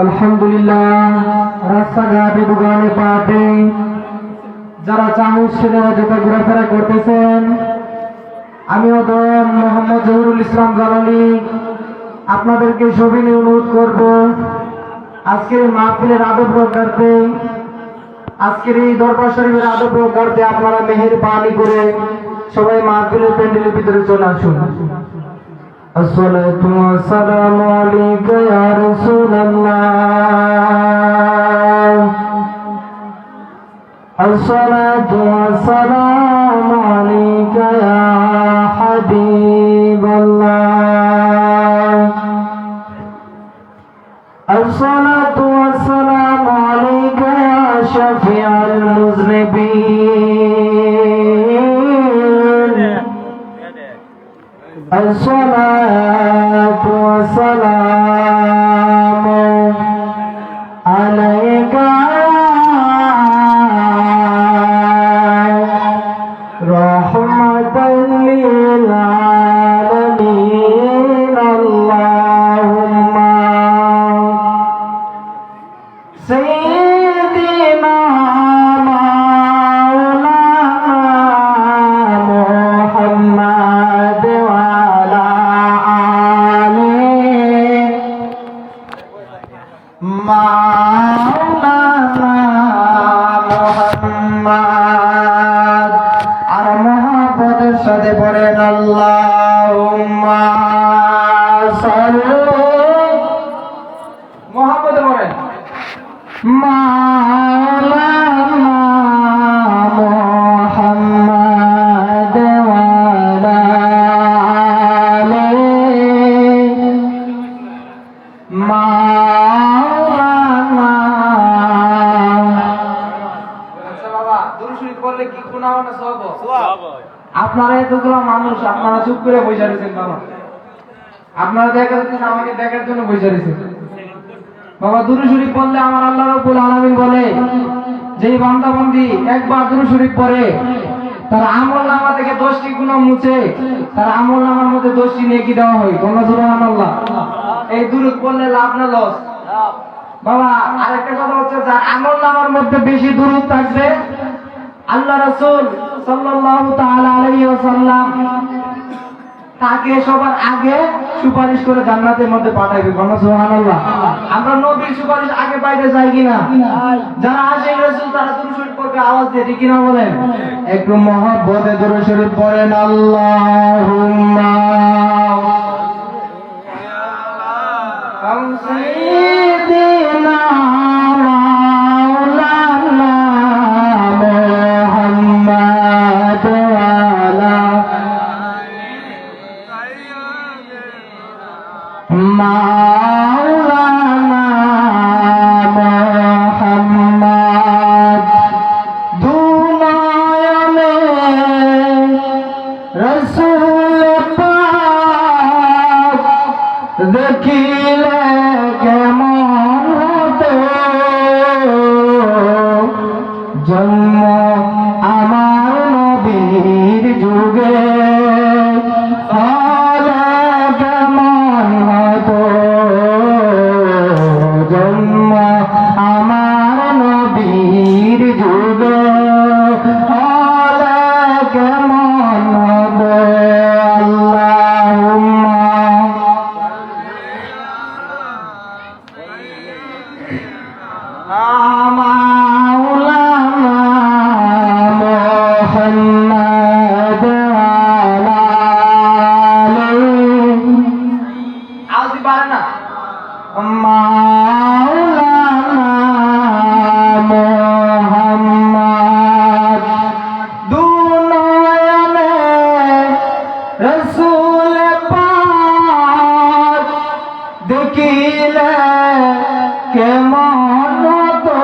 আলহামদুলিল্লাহ। রাস্তাঘাটে দোকানে পাটে যারা চামচ ছেলেরা যেটা ঘোরাফেরা করতেছেন, আমিও দম মোহাম্মদ জহুরুল ইসলাম জালালি আপনাদেরকে সবিনয় অনুরোধ করব, আজকের মাহফিলের আদব রক্ষার্থে, আজকের এই দরবার শরীফের আদব রক্ষার্থে আপনারা মেহেরবানি করে সবাই মাহফিলের প্যান্ডেলের ভিতরে চলে আসুন। الصلاة والسلام عليك يا رسول الله، الصلاة والسلام عليك يا حبيب الله، الصلاة والسلام عليك يا شفيع المذنبين، الصلاة والسلام عليك رحمة للعالمين، اللهم سيدنا محمد وعلى مولانا মুহাম্মদ আর মুহাব্বতের সাথে পড়েন আল্লাহুম্মা সাল্লি, মুহাব্বতে পড়েন মাওলানা মুহাম্মদ ওয়ালা আলিহি আপনারা এতগুলো মানুষ, আপনারা চুপ করে বসে রয়েছেন বাবা, আপনারা দেখা যাচ্ছে আমাকে দেখার জন্য বসে রয়েছেন বাবা। দুরূদ শরীফ পড়লে আমার আল্লাহ রাব্বুল আলামিন বলে, যেই বান্দা বান্দি একবার দুরূদ শরীফ পড়ে তার আমলনামা থেকে 10টি গুনাহ মুছে তার আমলনামার মধ্যে 10টি নেকি দেওয়া হয়। সুবহানাল্লাহ। এই দুরূদ পড়লে লাভ না লস বাবা? আরেকটা কথা হচ্ছে, যার আমলনামার মধ্যে বেশি দুরূদ থাকবে আল্লাহ রাসূল সাল্লাল্লাহু তাআলা আলাইহি ওয়াসাল্লাম তাকে সবার আগে সুপারিশ করে জান্নাতের মধ্যে পাঠাইবে। সুবহানাল্লাহ। আমরা নবীর সুপারিশ আগে পাইতে চাই কিনা? যারা আশিক রাসূল তারা দুরূদ শরীফ পড়বে আওয়াজ দিয়ে, ঠিক কিনা বলেন? একটু মহব্বতে দুরূদ শরীফ পড়েন আল্লাহুম্মা সাইয়্যিদিনা মাওলানা মুহাম্মদ ওয়ালা মাওলানা মুহাম্মদ দুনয়নে রাসূল পাক দেখিলে কেমন হতো, জন্ম আমার নবীর যুগে হলে কেমন হতো, জন্ম আমার নবীর যুগে হলে কেমন হতো। আল্লাহুম্মা মাওলানা মুহাম্মদ ওয়ালা আলিহি, আওয়াজ পারে না, মাওলানা মুহাম্মদ দুনয়নে রাসূল পাক দেখিলে কেমন হতো,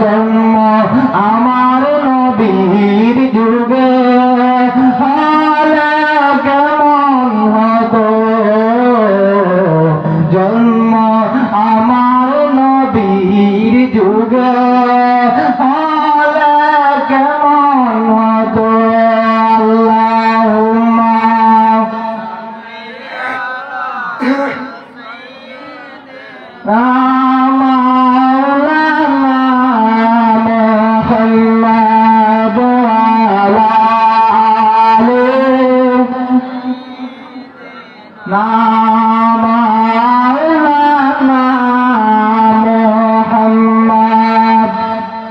জন্ম আমার নবীর যুগে হলে কেমন হতো, জন্ম আমার নবীর যুগে হলে কেমন হতো। আল্লাহুম্মা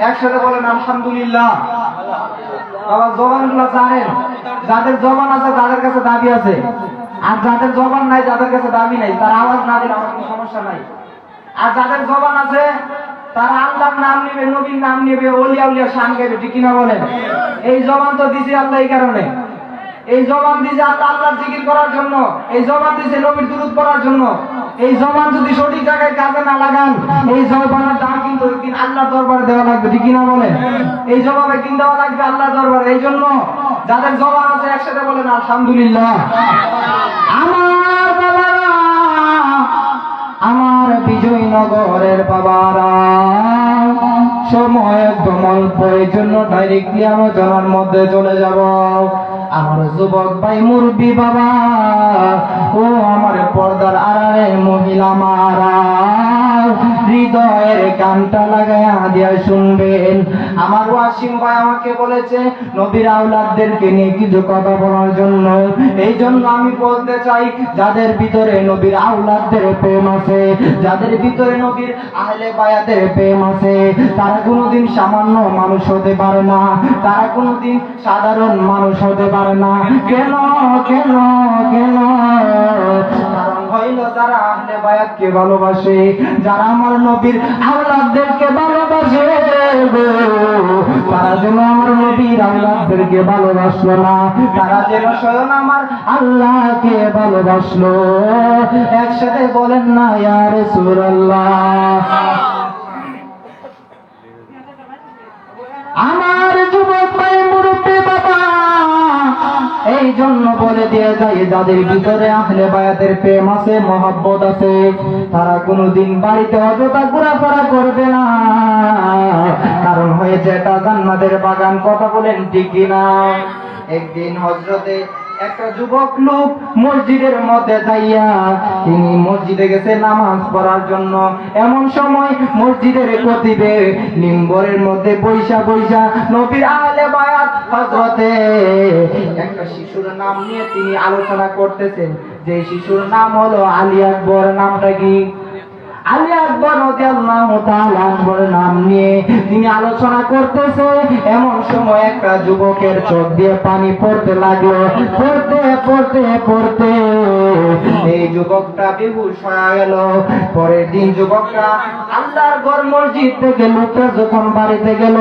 একসাথে বলেন আলহামদুলিল্লাহ। বাবা জবানগুলো জানেন, যাদের জবান আছে তাদের কাছে দাবি আছে, আর যাদের জবান নাই যাদের কাছে দাবি নাই, তার আওয়াজ না দিলে আমার কোনো সমস্যা নাই। আর যাদের জবান আছে তারা আল্লাহর নাম নেবে, নবীর নাম নেবে, ওলিয়া উলিয়া শান গাইবে, ঠিক কিনা বলেন? এই জবান তো দিছে আল্লাহ এই কারণে, এই জবান দিছে আল্লাহ আল্লাহর জিকির করার জন্য, এই জবান দিছে নবীর দুরূদ পড়ার জন্য। এই জবান যদি সঠিক জায়গায় কাজে না লাগান, এই জবানের দাম কিন্তু একদিন আল্লাহর দরবারে দেওয়া লাগবে, ঠিক কিনা বলেন? এই জবান একদিন দেওয়া লাগবে আল্লাহর দরবারে। এই জন্য যাদের জবান আছে একসাথে বলেন আলহামদুলিল্লাহ। আমার বাবারা, আমার বিজয়নগরের বাবারা, সময় একদম অল্প, এই জন্য ডাইরেক্টলি আলোচনার মধ্যে চলে যাব। আমার যুবক ভাই মুরব্বী বাবা ও আমার পর্দার আড়ালে মহিলা মারা, হৃদয়ের গানটা লাগায়া দিয়া শুনবেন। আমার ওয়াসিম ভাই আমাকে বলেছে নবীর আওলাদদেরকে নিয়ে কিছু কথা বলার জন্য। এই জন্য আমি বলতে চাই, যাদের ভিতরে নবীর আওলাদদের প্রেম আছে, যাদের ভিতরে নবীর আহলে বায়াতের প্রেম আছে, তারা কোনোদিন সামান্য মানুষ হতে পারে না, তারা কোনোদিন সাধারণ মানুষ হতে পারে না। কেন কেন কেন? কারণ হইল যারা আহলে বায়াতকে ভালোবাসে, যারা আমার নবীর আওলাদদেরকে ভালোবাসে, তারা যেন আমার নবীর আওলাদদেরকে ভালোবাসলো না, তারা যেন স্বয়ং আমার আল্লাহকে ভালোবাসলো। একসাথে বলেন না ইয়া রাসূলুল্লাহ। আমার যুবক ভাই মুরব্বী বাবা, এই জন্য বলে দিয়ে যাই, যাদের ভিতরে আহলে বায়াতের প্রেম আছে, মহব্বত আছে, তারা কোনোদিন বাড়িতে অযথা ঘোরাফেরা করবে না। কারণ হয়েছে এটা জান্নাতের বাগান, কথা বলেন ঠিক কিনা? একদিন হযরতে একটা যুবক লোক মসজিদের মধ্যে যাইয়া, তিনি মসজিদে গেছে নামাজ পড়ার জন্য। এমন সময় মসজিদের খতিবে মিম্বরের মধ্যে বৈশা বৈশা নবীর আহলে বায়াত হযরতে একটা শিশুর নাম নিয়ে তিনি আলোচনা করতেছেন। যে শিশুর নাম হলো আলী আকবর। নামটা কি? আলী আকবর রাদিয়াল্লাহু তাআলা আনহুর নাম নিয়ে তিনি আলোচনা করতেছে। এমন সময় একটা যুবকের চোখ দিয়ে পানি পড়তে লাগলো। পড়তে পড়তে পড়তে এই যুবকটা বেহুশ হয়ে গেল। পরের দিন যুবকটা আল্লাহর ঘর মসজিদ থেকে লোকটা যখন বাড়িতে গেল,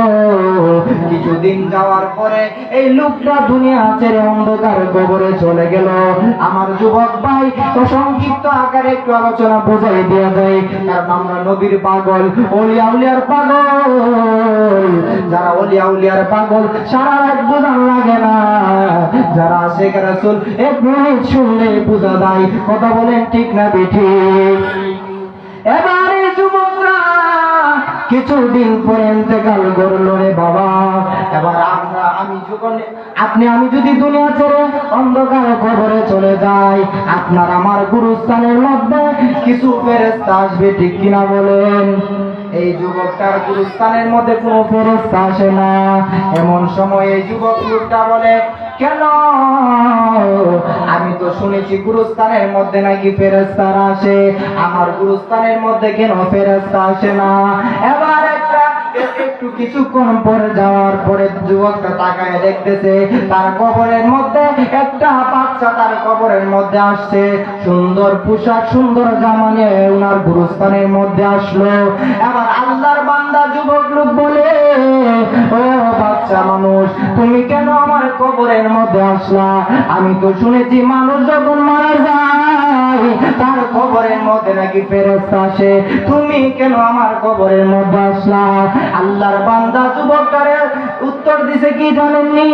কিছুদিন যাওয়ার পরে এই লোকটা দুনিয়া ছেড়ে অন্ধকার কবরে চলে গেল। আমার যুবক ভাই, তো সংক্ষিপ্ত আকারে একটু আলোচনা বোঝাই দেওয়া যায়, কারণ আমরা নবীর পাগল, ওলিয়া উলিয়ার পাগল। যারা ওলিয়া উলিয়ার পাগল সারা রাত বোঝান লাগে না, যারা আশিক রাসূল এক মিনিট শুনলে বোঝা যায়। কথা বলেন ঠিক না বেঠিক? এবারে যুবকরা কিছুদিন পরে ইন্তেকাল করলো রে বাবা। এবার আমি যদি দুনিয়া ছেড়ে অন্ধকার কবরে চলে যাই, আপনার আমার গুরুস্থানের মধ্যে কিছু ফেরেশতা আসবে, ঠিক কিনা বলেন? এই যুবকটার গুরুস্থানের মধ্যে কোনো ফেরেশতা আসে না। এমন সময় এই যুবক লোকটা বলে, কেন? আমি তো শুনেছি গুরুস্থানের মধ্যে নাকি ফেরেশতারা আসে, আমার গুরুস্থানের মধ্যে কেন ফেরেশতা আসে না? এবার একটু কিছুক্ষণ পরে যাওয়ার পরে যুবকটা তাকায় দেখতেছে তার কবরের মধ্যে একটা বাচ্চা তার কবরের মধ্যে আসছে। সুন্দর পোশাক, সুন্দর জামা নিয়ে ওনার গুরুস্থানের মধ্যে আসলো। এবার আল্লাহর বান্দা যুবক লোক বলে, ও বাচ্চা মানুষ, তুমি কেন আমার কবরের মধ্যে আসলা? আমি তো শুনেছি মানুষ যখন মারা যায় তার কবরের মধ্যে নাকি ফেরেশতা আসে, তুমি কেন আমার কবরের মধ্যে আসলা? আল্লাহর বান্দা যুবকটারে উত্তর দিছে কি জানেননি?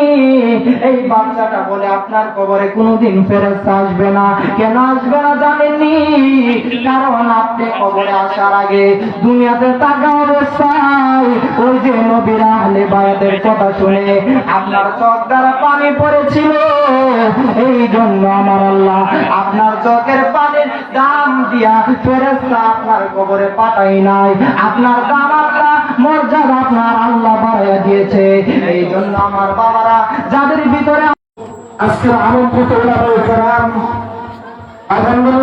এই বাচ্চাটা বলে, আপনার কবরে কোনোদিন ফেরেশতা আসবে না। কেন আসবে না জানেননি? কারণ আপনি কবরে আসার আগে দুনিয়াতে থাকা অবস্থায় ওই যে নবীর আহলে বায়াতের কথা শুনে আপনার চোখ দ্বারা পানি পড়েছিল। এই জন্য আমার আল্লাহ আপনার চোখের পানির দাম দিয়া ফেরেশতা আপনার কবরে পাঠাই নাই, আপনার দাম আল্লাহ, মর্যাদা আপনার আল্লাহ বাড়াইয়া দিয়েছে। এই জন্য আমার বাবারা যাদের ভিতরে আজকের আমন্ত্রিত ওলামায়ে কেরাম, আলহামদুলিল্লাহ